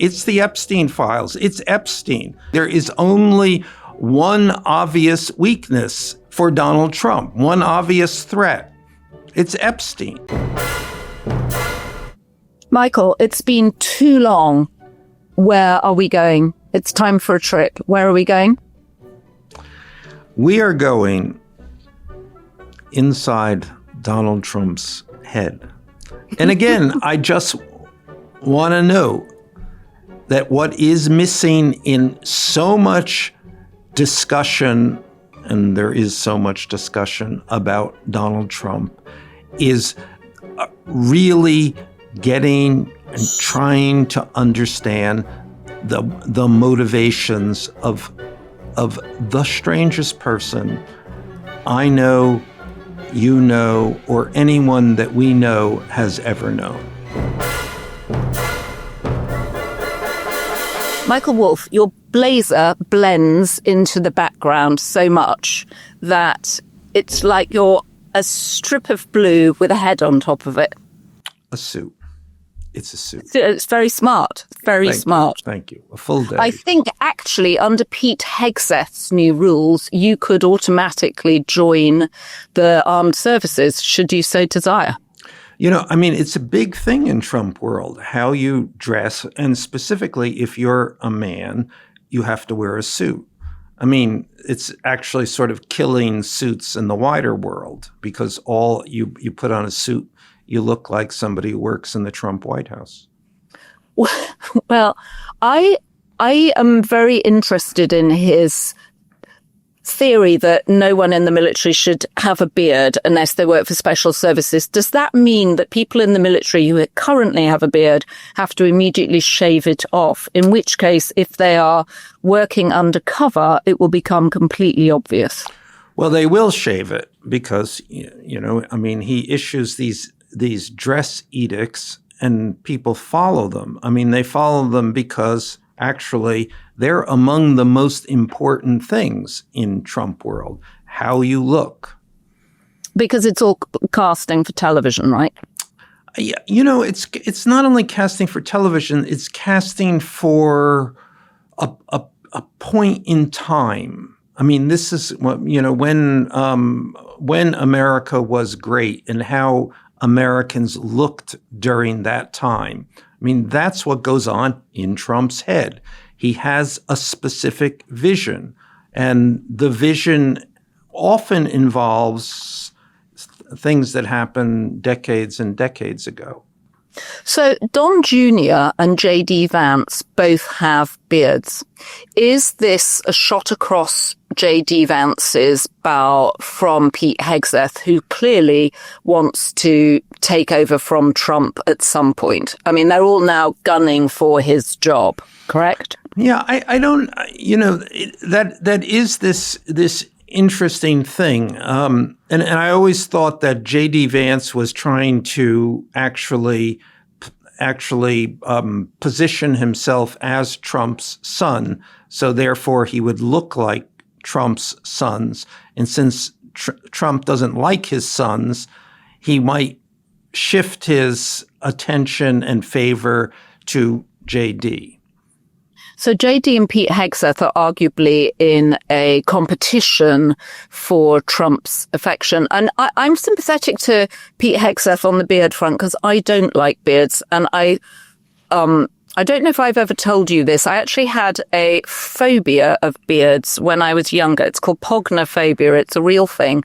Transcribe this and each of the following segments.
It's the Epstein files. It's Epstein. There is only one obvious weakness for Donald Trump, one obvious threat. It's Epstein. Michael, it's been too long. Where are we going? It's time for a trip. Where are we going? We are going inside Donald Trump's head. And again, I just want to know that what is missing in so much discussion, and there is so much discussion about Donald Trump, is really getting and trying to understand the motivations of the strangest person I know, you know, or anyone that we know has ever known. Michael Wolff, your blazer blends into the background so much that it's like you're a strip of blue with a head on top of it. A suit. It's a suit. It's very smart. Very smart. Thank you. A full day. I think actually under Pete Hegseth's new rules, you could automatically join the armed services should you so desire. You know, I mean, it's a big thing in Trump world, how you dress. And specifically, if you're a man, you have to wear a suit. I mean, it's actually sort of killing suits in the wider world because all you put on a suit, you look like somebody who works in the Trump White House. Well, I am very interested in his theory that no one in the military should have a beard unless they work for special services. Does that mean that people in the military who currently have a beard have to immediately shave it off? In which case, if they are working undercover, it will become completely obvious. Well, they will shave it because, you know, I mean, he issues these dress edicts and people follow them. I mean, they follow them because actually they're among the most important things in Trump world, how you look. Because it's all casting for television, right? Yeah, you know, it's not only casting for television, it's casting for a point in time. I mean, this is what, you know, when America was great and how Americans looked during that time. I mean, that's what goes on in Trump's head. He has a specific vision, and the vision often involves things that happened decades and decades ago. So Don Jr. and J.D. Vance both have beards. Is this a shot across J.D. Vance's bow from Pete Hegseth, who clearly wants to take over from Trump at some point? I mean, they're all now gunning for his job, correct? Yeah, I don't, you know, that is this interesting thing. And I always thought that J.D. Vance was trying to actually position himself as Trump's son. So therefore he would look like Trump's sons. And since Trump doesn't like his sons, he might shift his attention and favor to J.D. So J.D. and Pete Hegseth are arguably in a competition for Trump's affection. And I'm sympathetic to Pete Hegseth on the beard front because I don't like beards. And I don't know if I've ever told you this. I actually had a phobia of beards when I was younger. It's called pognophobia. It's a real thing.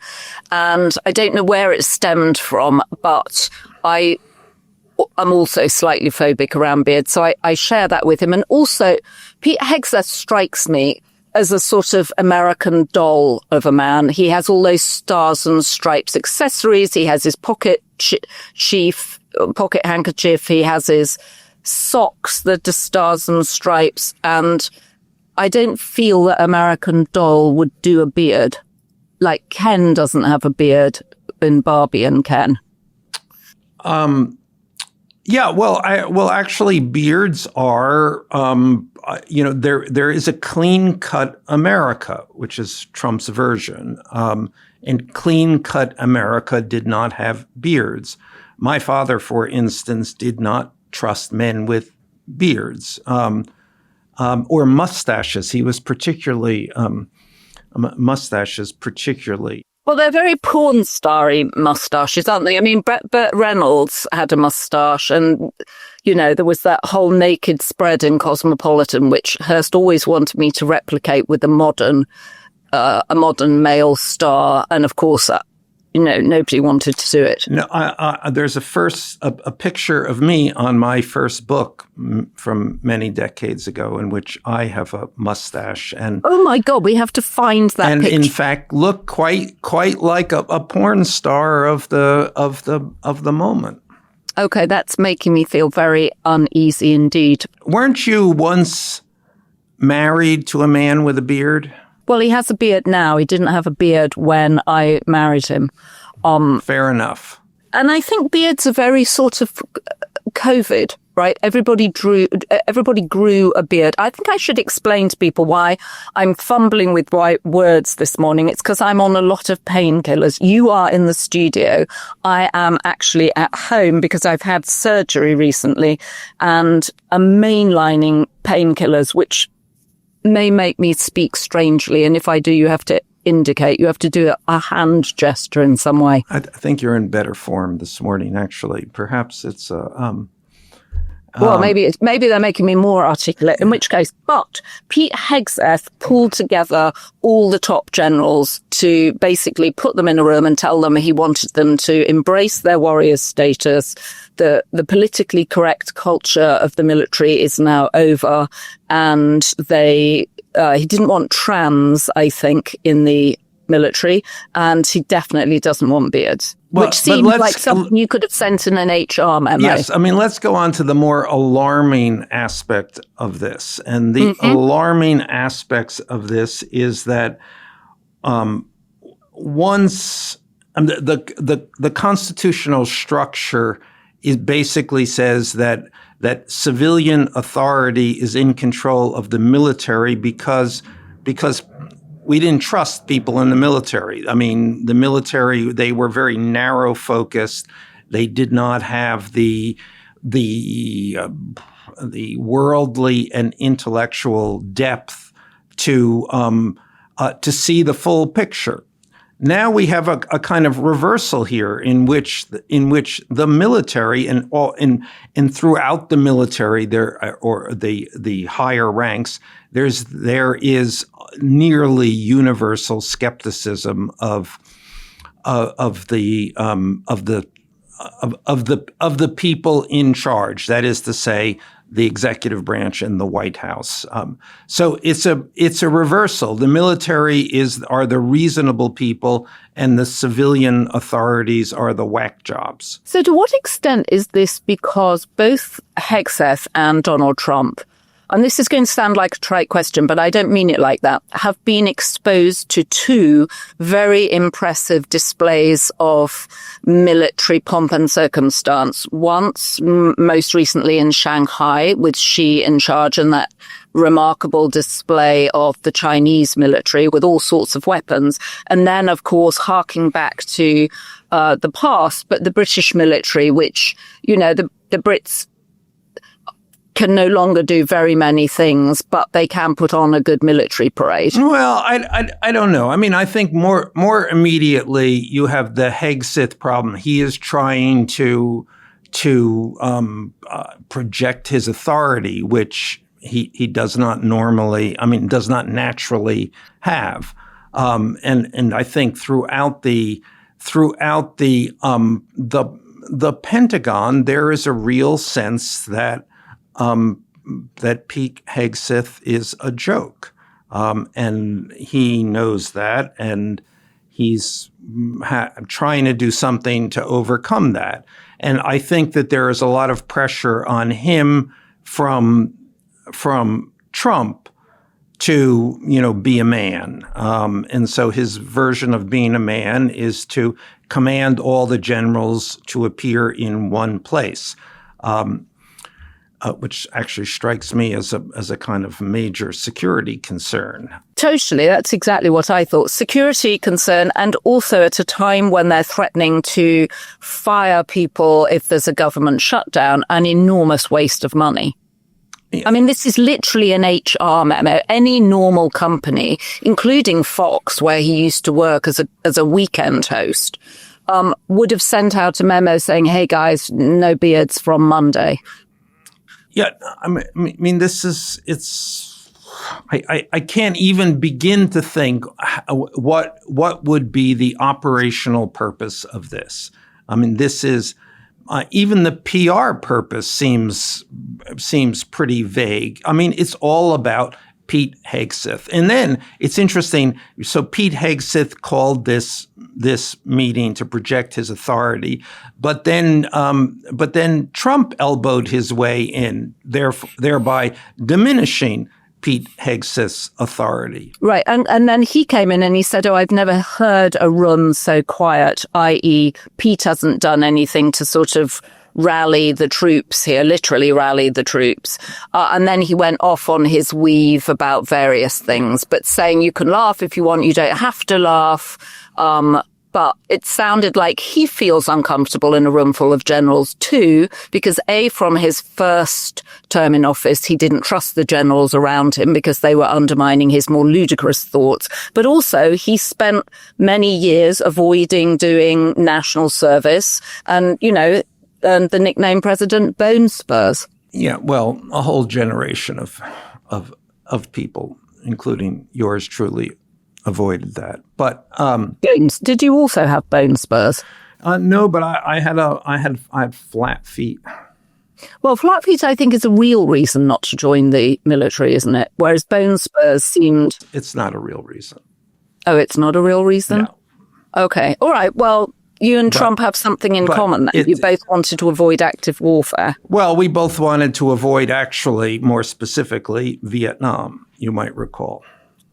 And I don't know where it stemmed from, but I'm also slightly phobic around beards, so I share that with him. And also, Pete Hegseth strikes me as a sort of American doll of a man. He has all those stars and stripes accessories. He has his pocket handkerchief. He has his socks that are stars and stripes. And I don't feel that American doll would do a beard. Like Ken doesn't have a beard in Barbie and Ken. Yeah, well, actually, beards are, there is a clean-cut America, which is Trump's version, and clean-cut America did not have beards. My father, for instance, did not trust men with beards or mustaches. He was particularly mustaches, particularly. Well, they're very porn starry mustaches, aren't they? I mean, Burt Reynolds had a mustache, and there was that whole naked spread in Cosmopolitan, which Hearst always wanted me to replicate with a modern male star, and of course, nobody wanted to do it. No, there's a picture of me on my first book from many decades ago, in which I have a mustache, and oh my God, we have to find that. And picture. In fact, look quite like a porn star of the moment. Okay, that's making me feel very uneasy indeed. Weren't you once married to a man with a beard? Well, he has a beard now. He didn't have a beard when I married him. Fair enough. And I think beards are very sort of COVID, right? Everybody grew a beard. I think I should explain to people why I'm fumbling with words this morning. It's because I'm on a lot of painkillers. You are in the studio. I am actually at home because I've had surgery recently and I'm mainlining painkillers, which may make me speak strangely. And if I do, you have to do a hand gesture in some way. I think you're in better form this morning, actually. Perhaps it's well, maybe they're making me more articulate, in which case. But Pete Hegseth pulled together all the top generals to basically put them in a room and tell them he wanted them to embrace their warrior status. The politically correct culture of the military is now over, and he didn't want trans, I think, in the military, and he definitely doesn't want beards, which seems like something you could have sent in an HR memo. Yes, I mean, let's go on to the more alarming aspect of this. And the alarming aspects of this is that once the constitutional structure basically says that civilian authority is in control of the military because we didn't trust people in the military. I mean, the military, they were very narrow focused. They did not have the worldly and intellectual depth to see the full picture. Now we have a kind of reversal here in which the military and throughout the military the higher ranks there is nearly universal skepticism of the people in charge. That is to say, the executive branch and the White House. So it's a reversal. The military are the reasonable people, and the civilian authorities are the whack jobs. So to what extent is this because both Hegseth and Donald Trump, and this is going to sound like a trite question, but I don't mean it like that, have been exposed to two very impressive displays of military pomp and circumstance. Once, most recently in Shanghai, with Xi in charge, and that remarkable display of the Chinese military with all sorts of weapons. And then, of course, harking back to the past, but the British military, which, the Brits can no longer do very many things, but they can put on a good military parade. Well, I don't know. I mean, I think more immediately you have the Hegseth problem. He is trying to project his authority, which he does not naturally have. And I think throughout the Pentagon, there is a real sense that Pete Hegseth is a joke. And he knows that, and he's trying to do something to overcome that. And I think that there is a lot of pressure on him from Trump to, be a man. And so his version of being a man is to command all the generals to appear in one place. Which actually strikes me as a kind of major security concern. Totally. That's exactly what I thought. Security concern, and also at a time when they're threatening to fire people if there's a government shutdown, an enormous waste of money. I mean, this is literally an HR memo. Any normal company, including Fox, where he used to work as a weekend host, would have sent out a memo saying, "Hey guys, no beards from Monday." Yeah, I mean, I can't even begin to think what would be the operational purpose of this. I mean, this is even the PR purpose seems pretty vague. I mean, it's all about Pete Hegseth. And then it's interesting. So Pete Hegseth called this meeting to project his authority, but then Trump elbowed his way in, thereby diminishing Pete Hegseth's authority. Right. And then he came in and he said, "Oh, I've never heard a room so quiet," i.e. Pete hasn't done anything to sort of rally the troops here, literally rally the troops. And then he went off on his weave about various things, but saying you can laugh if you want, you don't have to laugh. But it sounded like he feels uncomfortable in a room full of generals too, because from his first term in office, he didn't trust the generals around him because they were undermining his more ludicrous thoughts. But also he spent many years avoiding doing national service and, earned the nickname President Bone Spurs. Yeah, well, a whole generation of people, including yours truly, avoided that. But James, did you also have bone spurs? No, but I had flat feet. Well, flat feet, I think, is a real reason not to join the military, isn't it? Whereas bone spurs seemed... It's not a real reason. Oh, it's not a real reason? No. Okay. All right. Well, you and Trump have something in common then. You both wanted to avoid active warfare. Well, we both wanted to avoid, actually, more specifically, Vietnam, you might recall.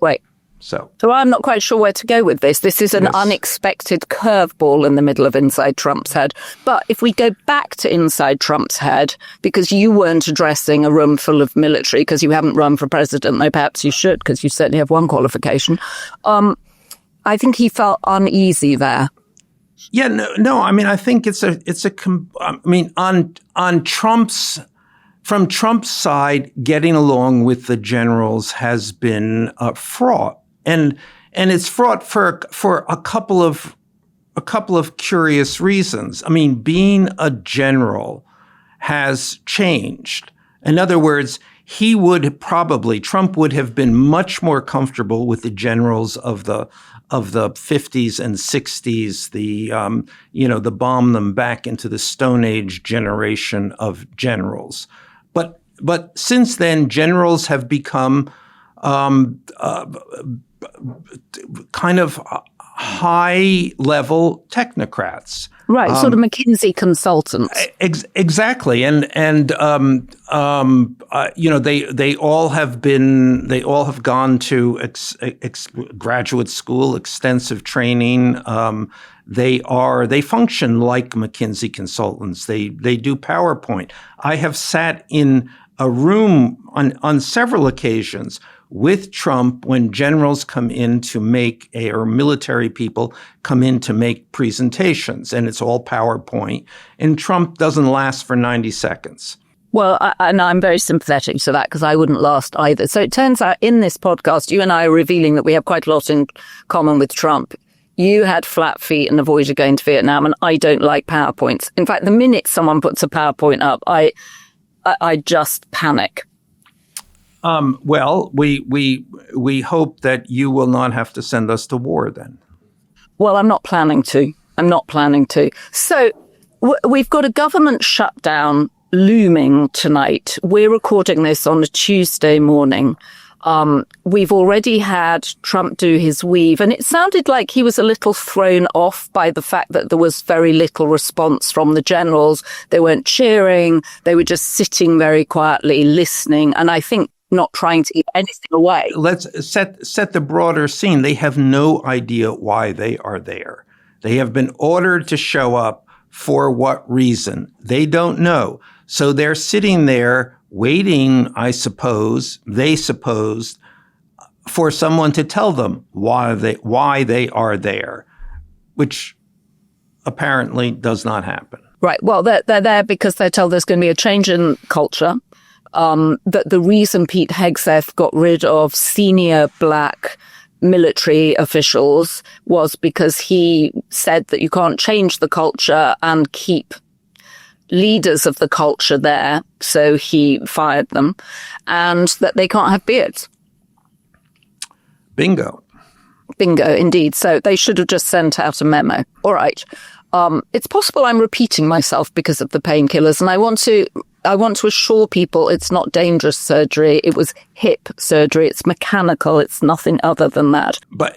Wait. So I'm not quite sure where to go with this. This is an unexpected curveball in the middle of Inside Trump's Head. But if we go back to Inside Trump's Head, because you weren't addressing a room full of military because you haven't run for president, though perhaps you should, because you certainly have one qualification. I think he felt uneasy there. Yeah, no. I mean, I think on from Trump's side, getting along with the generals has been fraught, and it's fraught for a couple of curious reasons. I mean, being a general has changed. In other words, Trump would have been much more comfortable with the generals of the 50s and 60s, the bomb them back into the Stone Age generation of generals. But since then, generals have become kind of high-level technocrats. Right, sort of McKinsey consultants. Exactly, and they all have gone to graduate school, extensive training. They function like McKinsey consultants. They do PowerPoint. I have sat in a room on several occasions with Trump when generals come in to or military people come in to make presentations, and it's all PowerPoint, and Trump doesn't last for 90 seconds. Well, and I'm very sympathetic to that because I wouldn't last either. So it turns out in this podcast, you and I are revealing that we have quite a lot in common with Trump. You had flat feet and avoided going to Vietnam, and I don't like PowerPoints. In fact, the minute someone puts a PowerPoint up, I just panic. Well, we hope that you will not have to send us to war then. Well, I'm not planning to. So we've got a government shutdown looming tonight. We're recording this on a Tuesday morning. We've already had Trump do his weave, and it sounded like he was a little thrown off by the fact that there was very little response from the generals. They weren't cheering. They were just sitting very quietly, listening, and I think not trying to give anything away. Let's set the broader scene. They have no idea why they are there. They have been ordered to show up. For what reason? They don't know. So they're sitting there waiting, I suppose, for someone to tell them why they are there, which apparently does not happen. Right. Well, they're there because they're told there's going to be a change in culture. that the reason Pete Hegseth got rid of senior black military officials was because he said that you can't change the culture and keep leaders of the culture there, so he fired them, and that they can't have beards. Bingo. Bingo, indeed. So they should have just sent out a memo. All right. It's possible I'm repeating myself because of the painkillers, and I want to assure people it's not dangerous surgery. It was hip surgery. It's mechanical. It's nothing other than that. But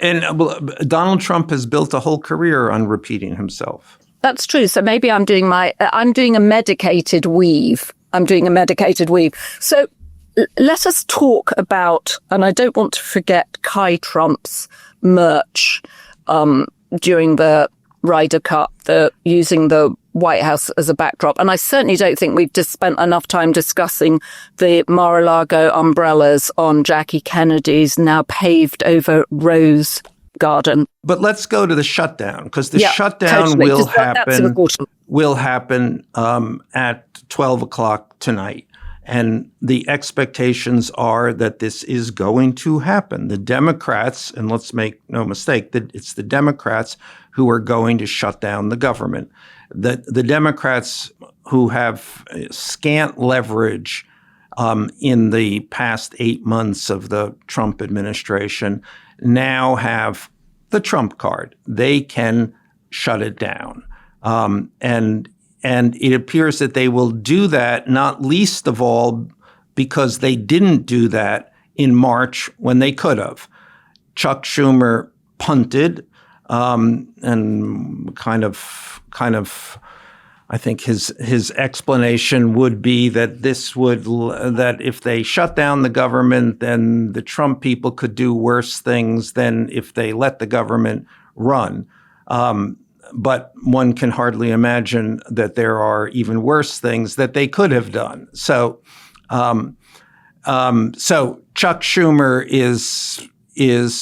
Donald Trump has built a whole career on repeating himself. That's true. So maybe I'm doing a medicated weave. So let us talk about, and I don't want to forget Kai Trump's merch during the Ryder Cup, using the White House as a backdrop. And I certainly don't think we've just spent enough time discussing the Mar-a-Lago umbrellas on Jackie Kennedy's now paved over rose garden. But let's go to the shutdown, because the shutdown totally. will happen at 12 o'clock tonight. And the expectations are that this is going to happen. The Democrats, and let's make no mistake, that it's the Democrats who are going to shut down the government. The Democrats who have scant leverage in the past 8 months of the Trump administration now have the Trump card. They can shut it down. And it appears that they will do that, not least of all because they didn't do that in March when they could have. Chuck Schumer punted, and kind of, I think his explanation would be that that if they shut down the government, then the Trump people could do worse things than if they let the government run. But one can hardly imagine that there are even worse things that they could have done. So Chuck Schumer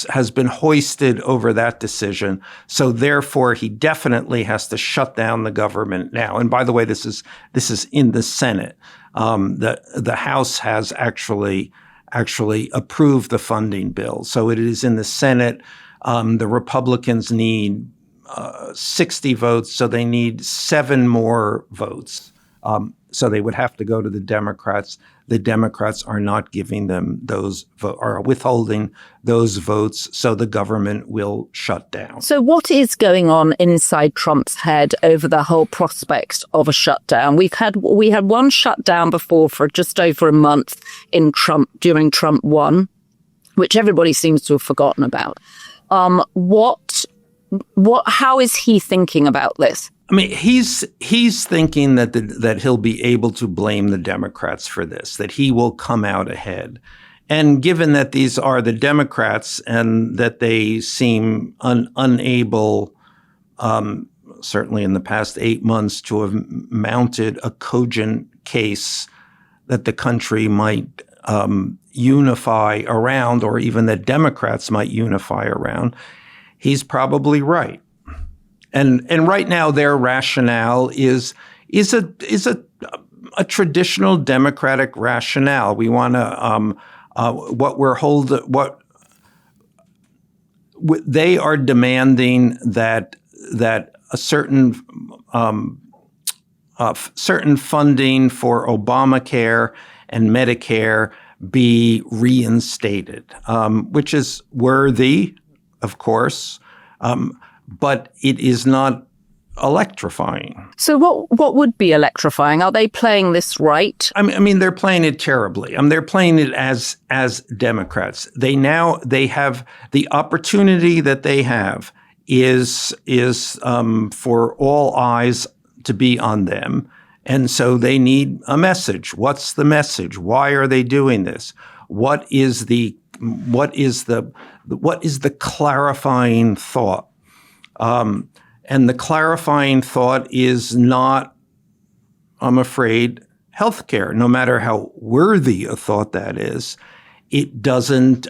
has been hoisted over that decision. So therefore, he definitely has to shut down the government now. And by the way, this is in the Senate. The House has actually approved the funding bill. So it is in the Senate. The Republicans need 60 votes, so they need 7 more votes. So they would have to go to the Democrats. The Democrats are not giving them those are withholding those votes, so the government will shut down. So what is going on inside Trump's head over the whole prospect of a shutdown? We had one shutdown before for just over a month during Trump 1, which everybody seems to have forgotten about. How is he thinking about this? I mean, he's thinking that he'll be able to blame the Democrats for this, that he will come out ahead. And given that these are the Democrats and that they seem unable, certainly in the past 8 months, to have mounted a cogent case that the country might unify around, or even that Democrats might unify around, he's probably right. And right now their rationale is a traditional Democratic rationale. We want to they are demanding that a certain funding for Obamacare and Medicare be reinstated, which is worthy, of course. But it is not electrifying. So what would be electrifying? Are they playing this right? I mean, they're playing it terribly. They're playing it as Democrats. They have the opportunity that they have is for all eyes to be on them. And so they need a message. What's the message? Why are they doing this? What is the clarifying thought? And the clarifying thought is not, I'm afraid, healthcare. No matter how worthy a thought that is, it doesn't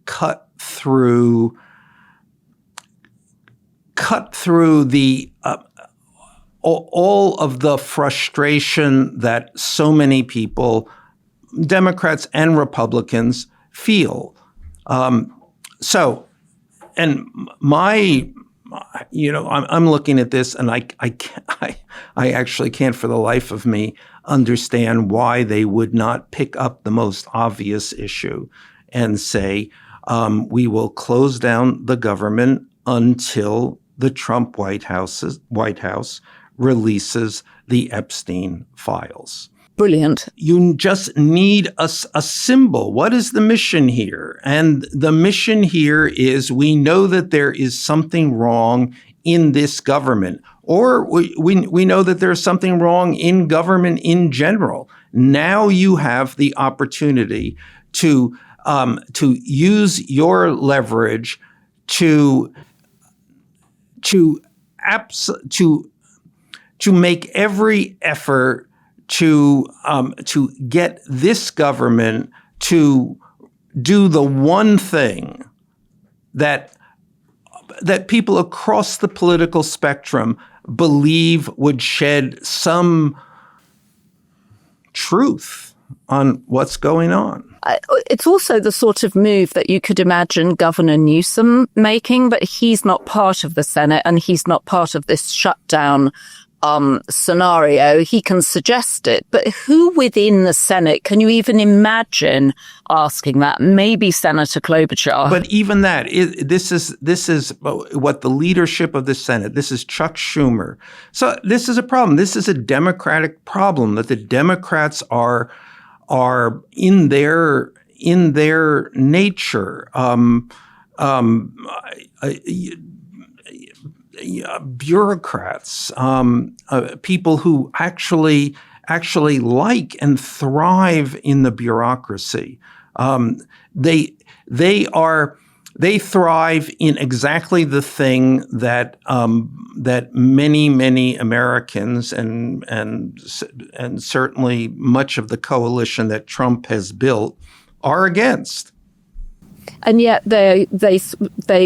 cut through the all of the frustration that so many people Democrats and Republicans feel. So, and my, I'm looking at this, and I actually can't for the life of me understand why they would not pick up the most obvious issue and say, we will close down the government until the Trump White House releases the Epstein files. Brilliant. You just need a symbol. What is the mission here? And the mission here is, we know that there is something wrong in this government, or we know that there's something wrong in government in general. Now you have the opportunity to use your leverage to make every effort to get this government to do the one thing that people across the political spectrum believe would shed some truth on what's going on. It's also the sort of move that you could imagine Governor Newsom making, but he's not part of the Senate and he's not part of this shutdown scenario. He can suggest it, but who within the Senate can you even imagine asking that? Maybe Senator Klobuchar. But even that, this is what the leadership of the Senate, this is Chuck Schumer. So this is a problem. This is a Democratic problem, that the Democrats are in their nature bureaucrats, people who actually like and thrive in the bureaucracy. They thrive in exactly the thing that many Americans and certainly much of the coalition that Trump has built are against. And yet they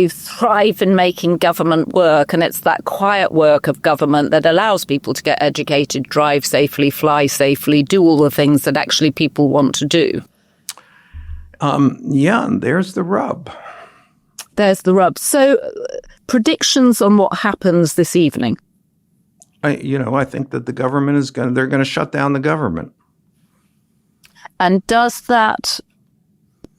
thrive in making government work, and it's that quiet work of government that allows people to get educated, drive safely, fly safely, do all the things that actually people want to do. And there's the rub. There's the rub. So, predictions on what happens this evening? I think that the government they're going to shut down the government. And does that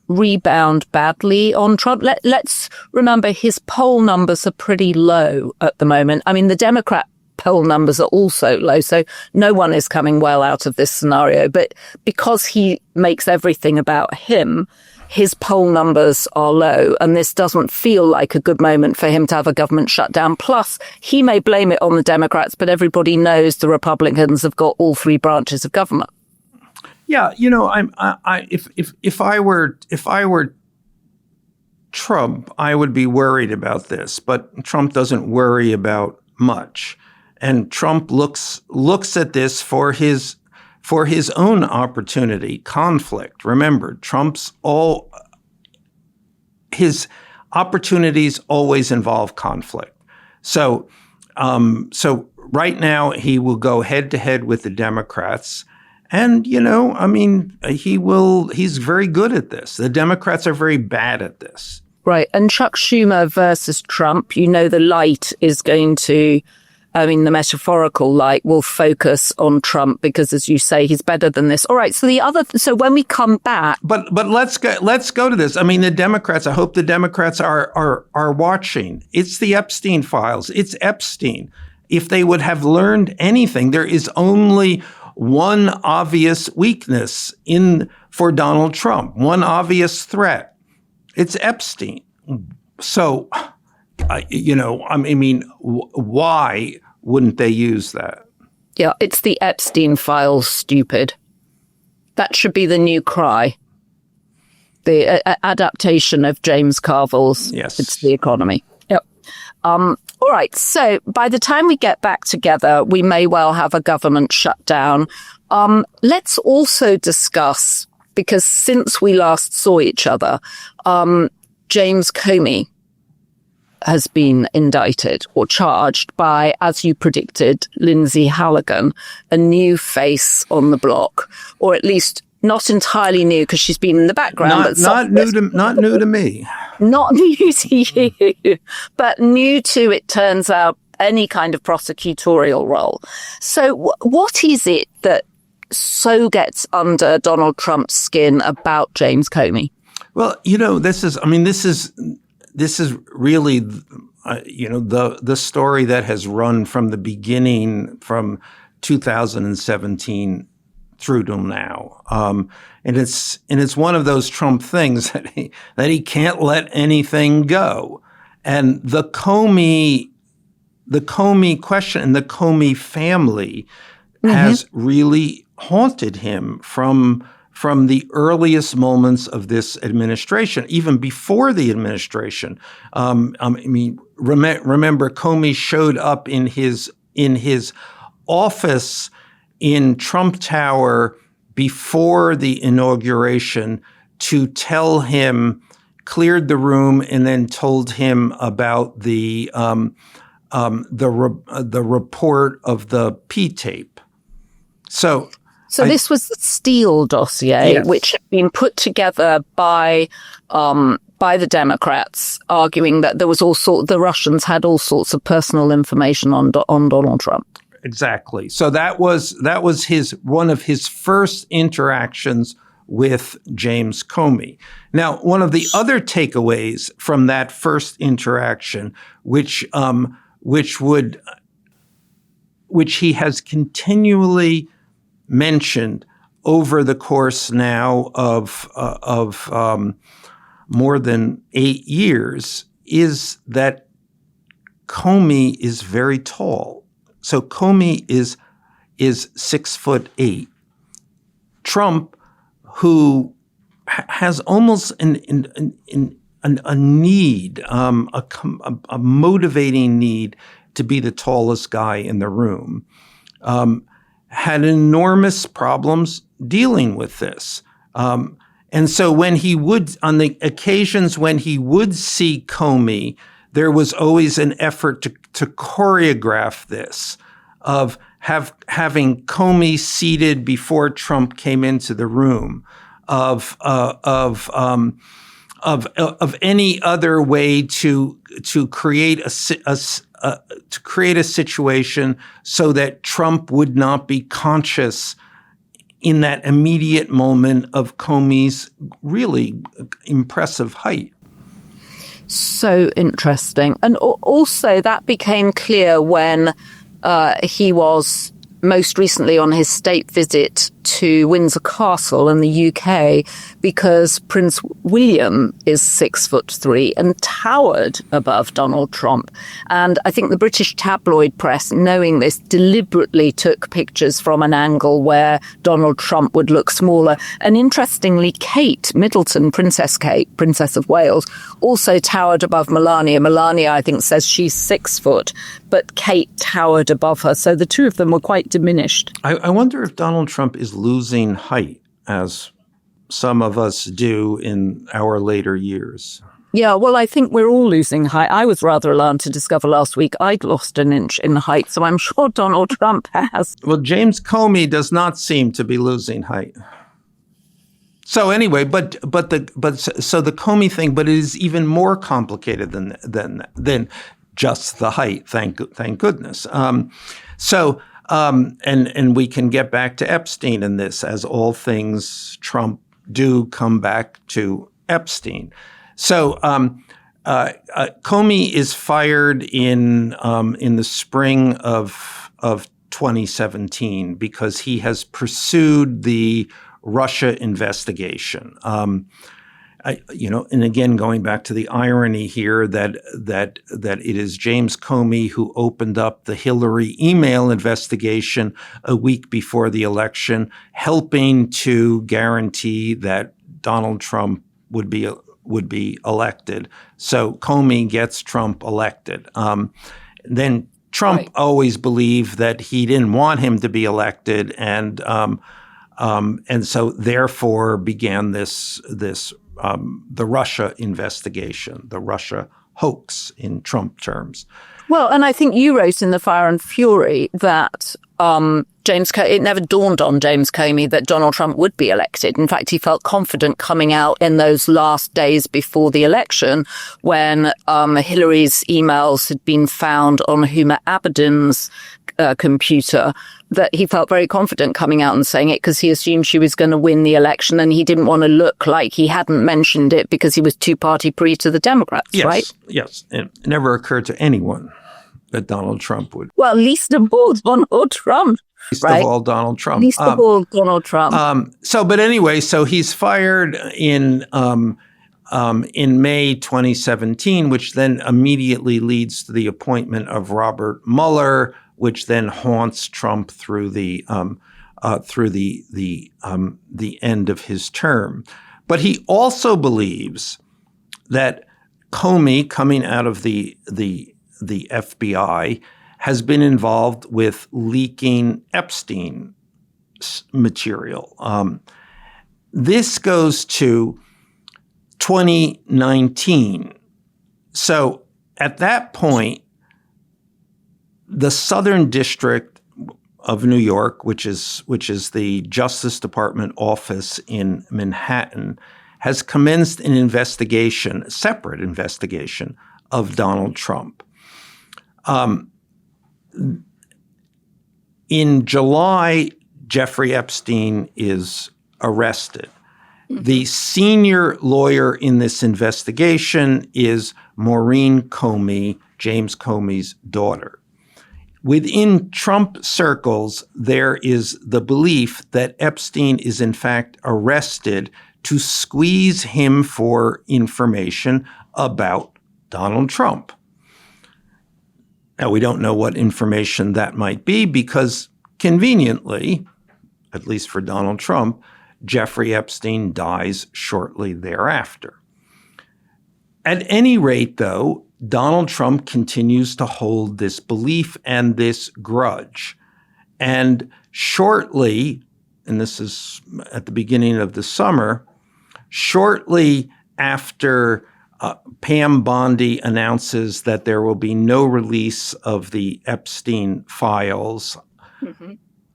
rebound badly on Trump? Let's remember his poll numbers are pretty low at the moment. I mean, the Democrat poll numbers are also low, so no one is coming well out of this scenario. But because he makes everything about him, his poll numbers are low, and this doesn't feel like a good moment for him to have a government shutdown. Plus, he may blame it on the Democrats, but everybody knows the Republicans have got all three branches of government. Yeah, if I were Trump, I would be worried about this, but Trump doesn't worry about much, and Trump looks at this for his own opportunity, conflict. Remember, his opportunities always involve conflict. So right now he will go head to head with the Democrats. And, he's very good at this. The Democrats are very bad at this. Right. And Chuck Schumer versus Trump, the light is going to, the metaphorical light will focus on Trump because, as you say, he's better than this. All right. So when we come back. But let's go to this. The Democrats, I hope the Democrats are watching. It's the Epstein files. It's Epstein. If they would have learned anything, there is only one obvious weakness for Donald Trump, one obvious threat. It's Epstein. So, why wouldn't they use that? Yeah, it's the Epstein files, stupid. That should be the new cry. The adaptation of James Carville's Yes. It's the Economy. Yep. All right. So by the time we get back together, we may well have a government shutdown. Let's also discuss, because since we last saw each other, James Comey has been indicted or charged by, as you predicted, Lindsay Halligan, a new face on the block, or at least not entirely new because she's been in the background. Not new to me. Not new to you, but new to, it turns out, any kind of prosecutorial role. So what is it that so gets under Donald Trump's skin about James Comey? Well, this is really, the story that has run from the beginning, from 2017 through to now. And it's one of those Trump things that he can't let anything go. And the Comey question and the Comey family has really haunted him from the earliest moments of this administration, even before the administration. Remember, Comey showed up in his office in Trump Tower before the inauguration to tell him, cleared the room, and then told him about the report of the P tape. So this was the Steele dossier, yes, which had been put together by the Democrats, arguing that there was the Russians had all sorts of personal information on Donald Trump. Exactly. So that was one of his first interactions with James Comey. Now, one of the other takeaways from that first interaction, which he has continually mentioned over the course now of more than 8 years, is that Comey is very tall. So Comey is 6'8". Trump, who has almost a need, a motivating need to be the tallest guy in the room, had enormous problems dealing with this. And so when he would, on the occasions when he would see Comey, there was always an effort to choreograph this, of having Comey seated before Trump came into the room, of any other way to create a situation so that Trump would not be conscious in that immediate moment of Comey's really impressive height. So interesting. And also that became clear when he was most recently on his state visit to Windsor Castle in the UK, because Prince William is 6'3" and towered above Donald Trump. And I think the British tabloid press, knowing this, deliberately took pictures from an angle where Donald Trump would look smaller. And interestingly, Kate Middleton, Princess Kate, Princess of Wales, also towered above Melania. Melania, I think, says she's 6 foot, but Kate towered above her. So the two of them were quite diminished. I wonder if Donald Trump is losing height, as some of us do in our later years. Yeah, well, I think we're all losing height. I was rather alarmed to discover last week I'd lost an inch in height, so I'm sure Donald Trump has. Well, James Comey does not seem to be losing height. So anyway, but the Comey thing, but it is even more complicated than just the height. Thank goodness. And we can get back to Epstein in this, as all things Trump do come back to Epstein. So Comey is fired in the spring of 2017 because he has pursued the Russia investigation. And again, going back to the irony here that it is James Comey who opened up the Hillary email investigation a week before the election, helping to guarantee that Donald Trump would be elected. So Comey gets Trump elected. Then Trump always believed that he didn't want him to be elected, and so therefore began this the Russia investigation, the Russia hoax in Trump terms. Well, and I think you wrote in The Fire and Fury that it never dawned on James Comey that Donald Trump would be elected. In fact, he felt confident coming out in those last days before the election when Hillary's emails had been found on Huma Abedin's computer, that he felt very confident coming out and saying it because he assumed she was going to win the election, and he didn't want to look like he hadn't mentioned it because he was two-party pre to the Democrats, right? Yes. It never occurred to anyone that Donald Trump would. Well, least of all Donald Trump. Least of all Donald Trump. Least of all Donald Trump. So he's fired in May 2017, which then immediately leads to the appointment of Robert Mueller, which then haunts Trump through the end of his term. But he also believes that Comey, coming out of the FBI, has been involved with leaking Epstein material. This goes to 2019. So at that point, the Southern District of New York, which is the Justice Department office in Manhattan, has commenced an investigation, a separate investigation of Donald Trump. In July, Jeffrey Epstein is arrested. The senior lawyer in this investigation is Maureen Comey, James Comey's daughter. Within Trump circles, there is the belief that Epstein is in fact arrested to squeeze him for information about Donald Trump. Now, we don't know what information that might be because conveniently, at least for Donald Trump, Jeffrey Epstein dies shortly thereafter. At any rate, though, Donald Trump continues to hold this belief and this grudge. And shortly, and this is at the beginning of the summer, shortly after Pam Bondi announces that there will be no release of the Epstein files,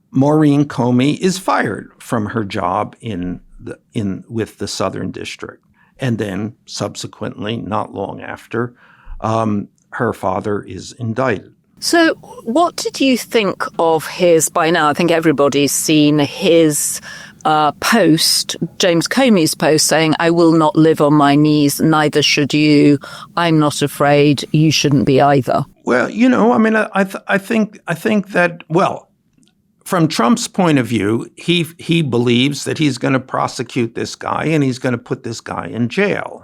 Maureen Comey is fired from her job with the Southern District. And then subsequently, not long after, her father is indicted. So what did you think of his, by now I think everybody's seen his post, James Comey's post saying, "I will not live on my knees, neither should you. I'm not afraid, you shouldn't be either." Well, I think that, from Trump's point of view, he believes that he's going to prosecute this guy and he's going to put this guy in jail.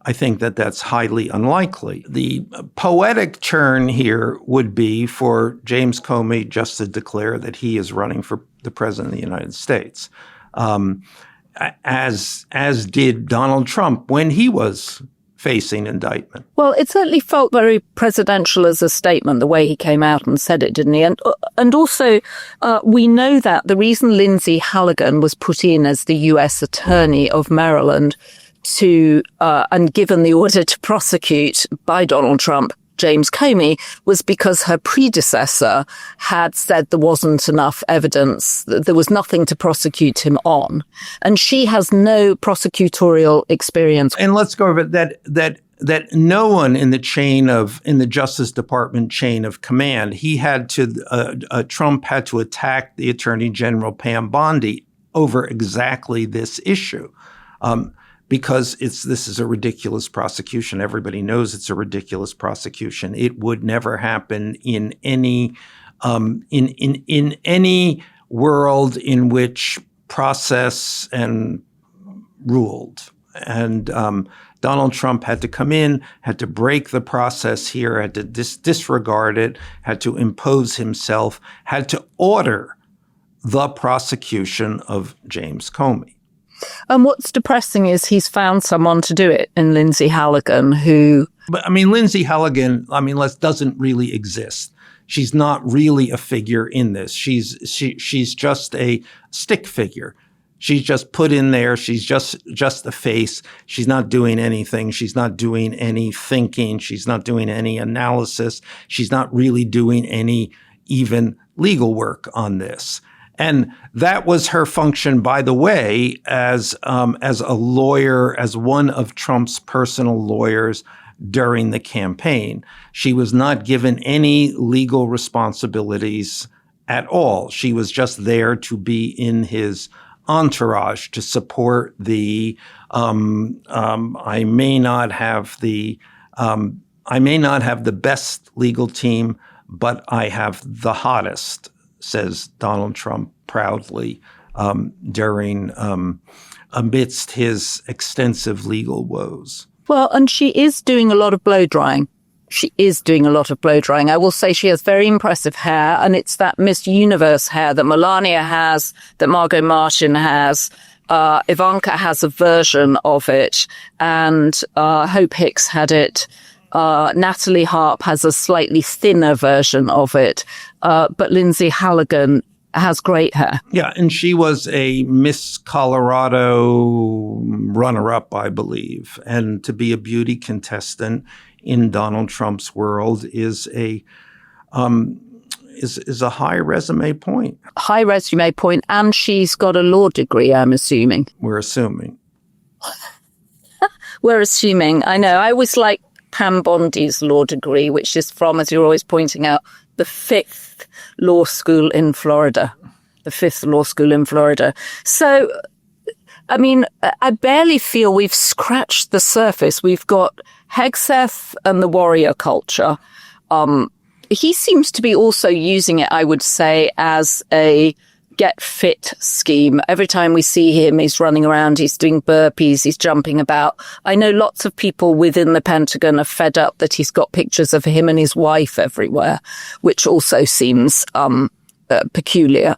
I think that that's highly unlikely. The poetic turn here would be for James Comey just to declare that he is running for the president of the United States, as did Donald Trump when he was facing indictment. Well, it certainly felt very presidential as a statement, the way he came out and said it, didn't he? And also, we know that the reason Lindsay Halligan was put in as the U.S. Attorney of Maryland and given the order to prosecute by Donald Trump, James Comey, was because her predecessor had said there wasn't enough evidence, there was nothing to prosecute him on. And she has no prosecutorial experience. And let's go over that no one in the Justice Department chain of command, Trump had to attack the Attorney General Pam Bondi over exactly this issue. Because this is a ridiculous prosecution. Everybody knows it's a ridiculous prosecution. It would never happen in any in any world in which process and ruled. And Donald Trump had to come in, had to break the process here, had to disregard it, had to impose himself, had to order the prosecution of James Comey. And what's depressing is he's found someone to do it in Lindsay Halligan, who... But Lindsay Halligan, doesn't really exist. She's not really a figure in this. She's just a stick figure. She's just put in there. She's just the face. She's not doing anything. She's not doing any thinking. She's not doing any analysis. She's not really doing any even legal work on this. And that was her function, by the way, as a lawyer, as one of Trump's personal lawyers during the campaign. She was not given any legal responsibilities at all. She was just there to be in his entourage to support the. I may not have the best legal team, but I have the hottest, says Donald Trump proudly amidst his extensive legal woes. Well, and she is doing a lot of blow drying. I will say she has very impressive hair, and it's that Miss Universe hair that Melania has, that Margot Martin has. Ivanka has a version of it, and Hope Hicks had it. Natalie Harp has a slightly thinner version of it, but Lindsay Halligan has great hair. Yeah, and she was a Miss Colorado runner-up, I believe. And to be a beauty contestant in Donald Trump's world is a high resume point. High resume point, and she's got a law degree, I'm assuming. We're assuming. We're assuming. I know. I always like Pam Bondi's law degree, which is from, as you're always pointing out, the fifth law school in Florida. So, I mean, I barely feel we've scratched the surface. We've got Hegseth and the warrior culture. He seems to be also using it, I would say, as a get fit scheme. Every time we see him, he's running around, he's doing burpees, he's jumping about. I know lots of people within the Pentagon are fed up that he's got pictures of him and his wife everywhere, which also seems peculiar.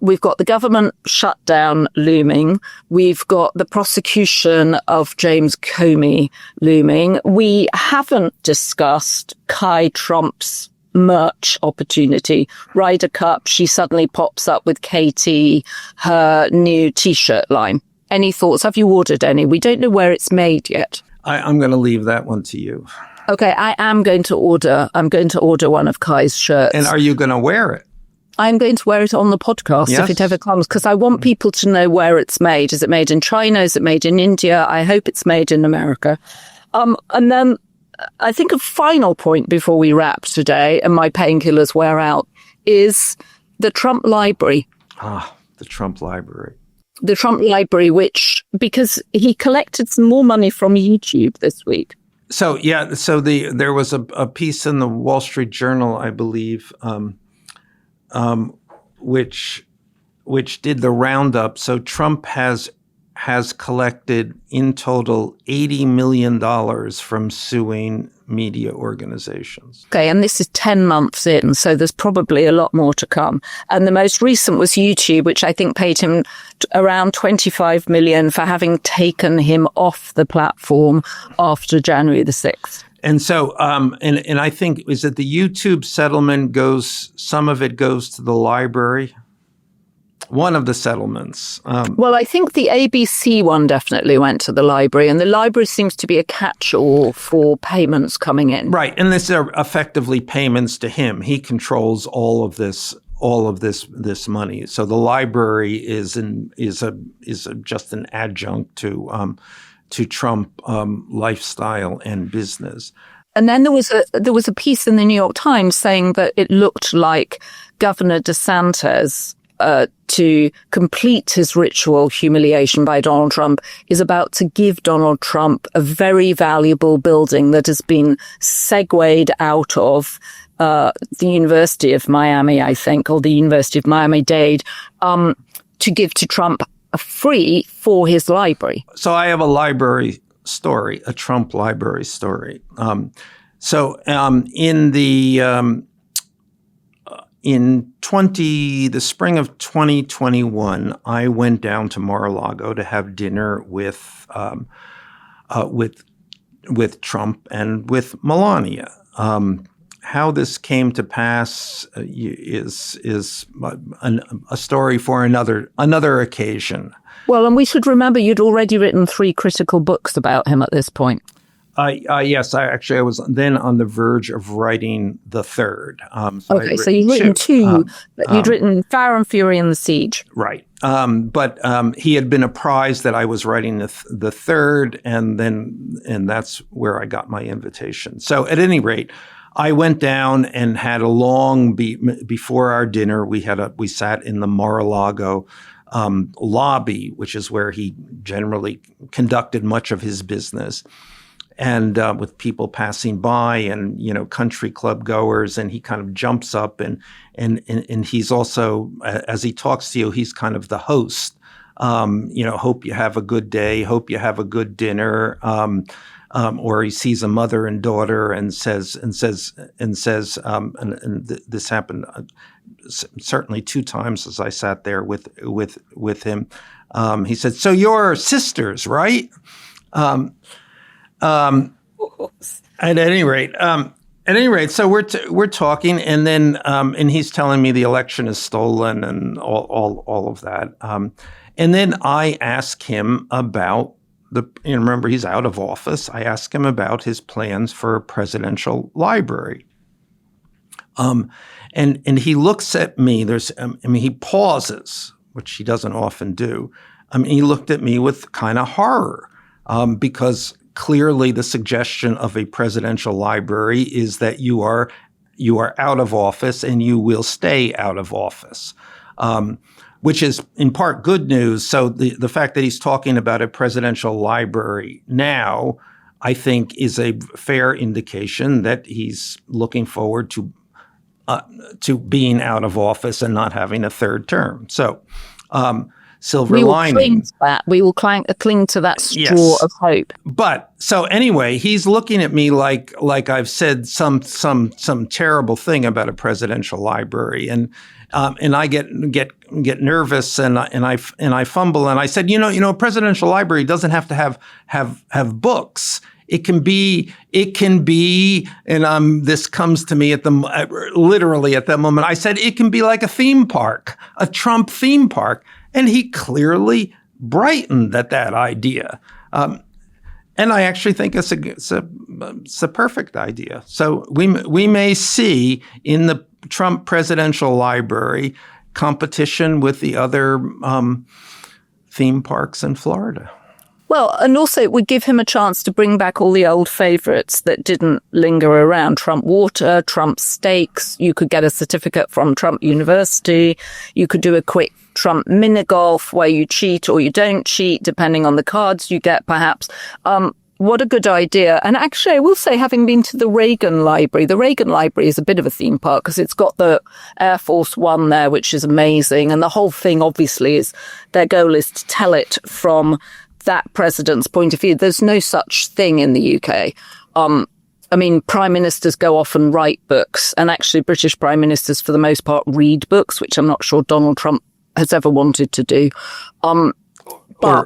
We've got the government shutdown looming. We've got the prosecution of James Comey looming. We haven't discussed Kai Trump's merch opportunity. Ryder Cup, she suddenly pops up with KT, her new T-shirt line. Any thoughts? Have you ordered any? We don't know where it's made yet. I'm going to leave that one to you. Okay, I'm going to order one of Kai's shirts. And are you going to wear it? I'm going to wear it on the podcast if it ever comes, because I want people to know where it's made. Is it made in China? Is it made in India? I hope it's made in America. And then I think a final point before we wrap today, and my painkillers wear out, is the Trump Library. The Trump Library. The Trump Library, which, because he collected some more money from YouTube this week. So, yeah, there was a piece in the Wall Street Journal, I believe, which did the roundup. So Trump has collected in total $80 million from suing media organizations. Okay, and this is 10 months in, so there's probably a lot more to come. And the most recent was YouTube, which I think paid him around $25 million for having taken him off the platform after January the 6th. And so, and I think, is that the YouTube settlement some of it goes to the library? One of the settlements. Well, I think the ABC one definitely went to the library, and the library seems to be a catch-all for payments coming in. Right, and this are effectively payments to him. He controls all of this money. So the library is just an adjunct to Trump lifestyle and business. And then there was a piece in the New York Times saying that it looked like Governor DeSantis, to complete his ritual humiliation by Donald Trump, is about to give Donald Trump a very valuable building that has been segued out of the University of Miami, I think, or the University of Miami-Dade, to give to Trump free for his library. So I have a library story, a Trump library story. In the spring of 2021, I went down to Mar-a-Lago to have dinner with Trump and with Melania. how this came to pass is a story for another occasion. Well, and we should remember you'd already written 3 critical books about him at this point. Yes, I was then on the verge of writing the third. So you'd written 2. You'd written Fire and Fury and The Siege. Right. But he had been apprised that I was writing the third, and that's where I got my invitation. So at any rate, I went down and had a long before our dinner. We sat in the Mar-a-Lago lobby, which is where he generally conducted much of his business, and with people passing by and country club goers, and he kind of jumps up and he's also, as he talks to you, he's kind of the host. Hope you have a good day, hope you have a good dinner. Or he sees a mother and daughter and says, this happened certainly 2 times as I sat there with him. He said, "So you're sisters, right?" At any rate, so we're talking, and then and he's telling me the election is stolen and all of that, and then I ask him about remember, he's out of office. I ask him about his plans for a presidential library. And he looks at me. He pauses, which he doesn't often do. He looked at me with kind of horror, because clearly the suggestion of a presidential library is that you are out of office and you will stay out of office. Which is in part good news. So the fact that he's talking about a presidential library now, I think, is a fair indication that he's looking forward to being out of office and not having a third term. So silver lining. We will cling to that straw of hope. But so anyway, he's looking at me like I've said some terrible thing about a presidential library, and I get nervous and I fumble, and I said, a presidential library doesn't have to have books. It can be, and this comes to me literally at that moment. I said it can be like a theme park, a Trump theme park, and he clearly brightened at that idea. And I actually think it's a perfect idea. So we may see in the Trump presidential library competition with the other theme parks in Florida. Well, and also it would give him a chance to bring back all the old favorites that didn't linger around. Trump Water, Trump Steaks. You could get a certificate from Trump University. You could do a quick Trump mini golf where you cheat or you don't cheat, depending on the cards you get, perhaps. What a good idea. And actually, I will say, having been to the Reagan Library is a bit of a theme park because it's got the Air Force One there, which is amazing. And the whole thing, obviously, is their goal is to tell it from that president's point of view. There's no such thing in the UK. Prime ministers go off and write books, and actually British prime ministers, for the most part, read books, which I'm not sure Donald Trump has ever wanted to do. Or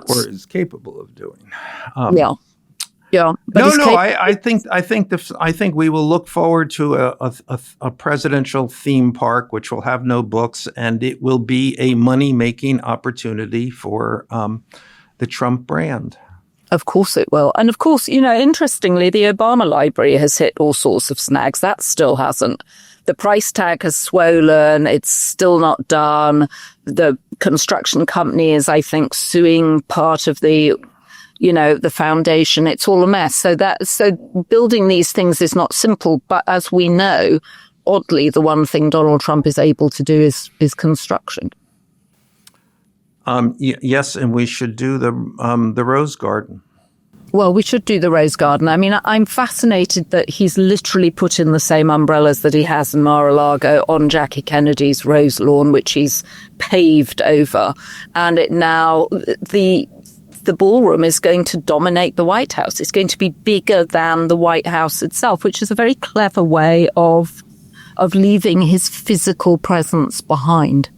is capable of doing. Yeah. But I think we will look forward to a presidential theme park, which will have no books, and it will be a money-making opportunity for the Trump brand. Of course it will. And of course, interestingly, the Obama library has hit all sorts of snags. That still hasn't. The price tag has swollen. It's still not done. The construction company is, I think, suing part of the foundation. It's all a mess. So building these things is not simple. But as we know, oddly, the one thing Donald Trump is able to do is construction. Yes, and we should do the Rose Garden. Well, we should do the Rose Garden. I'm fascinated that he's literally put in the same umbrellas that he has in Mar-a-Lago on Jackie Kennedy's Rose Lawn, which he's paved over. And it now, the ballroom is going to dominate the White House. It's going to be bigger than the White House itself, which is a very clever way of leaving his physical presence behind.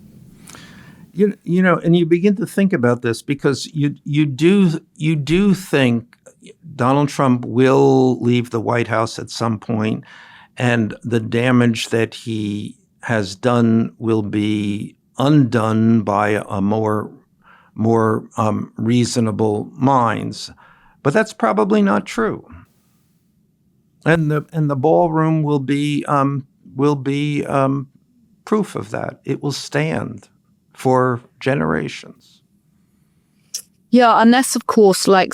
And you begin to think about this because you do think Donald Trump will leave the White House at some point, and the damage that he has done will be undone by a more reasonable minds. But that's probably not true. And the ballroom will be proof of that. It will stand for generations. Yeah, unless, of course, like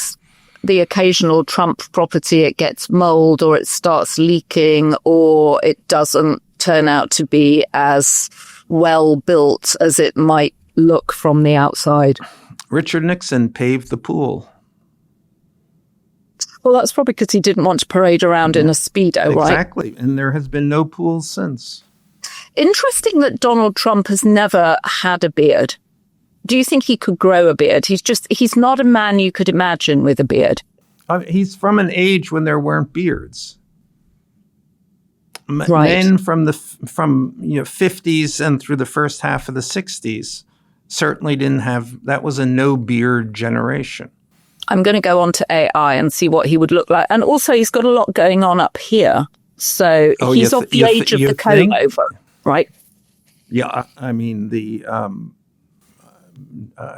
the occasional Trump property, it gets mold or it starts leaking or it doesn't turn out to be as well built as it might look from the outside. Richard Nixon paved the pool. Well, that's probably because he didn't want to parade around in a Speedo, right? Exactly. And there has been no pool since. Interesting that Donald Trump has never had a beard. Do you think he could grow a beard? He's not a man you could imagine with a beard. He's from an age when there weren't beards. Right. Men from 50s and through the first half of the 60s certainly didn't have, that was a no beard generation. I'm going to go on to AI and see what he would look like. And also he's got a lot going on up here. So he's of the age of the comb over, right? Yeah, I mean,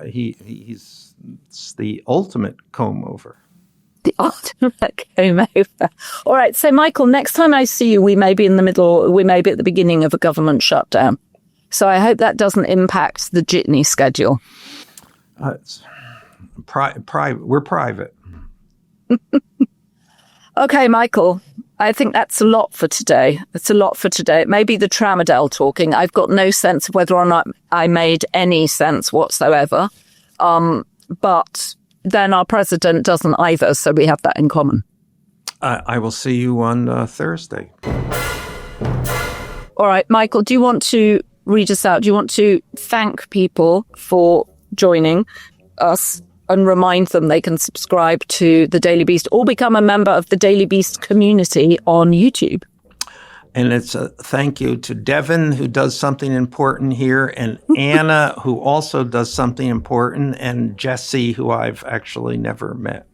he's the ultimate comb over. The ultimate comb over. All right. So, Michael, next time I see you, we may be in the middle, we may be at the beginning of a government shutdown. So I hope that doesn't impact the jitney schedule. We're private. Okay, Michael, I think that's a lot for today. It's a lot for today. It may be the tramadol talking. I've got no sense of whether or not I made any sense whatsoever. But then our president doesn't either, so we have that in common. I will see you on Thursday. All right, Michael, do you want to read us out? Do you want to thank people for joining us and remind them they can subscribe to The Daily Beast or become a member of the Daily Beast community on YouTube? And it's a thank you to Devin, who does something important here, and Anna, who also does something important, and Jesse, who I've actually never met.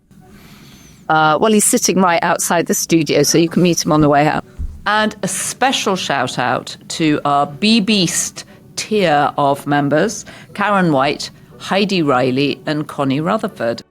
Well, he's sitting right outside the studio, so you can meet him on the way out. And a special shout out to our B-Beast tier of members, Karen White, Heidi Riley, and Connie Rutherford.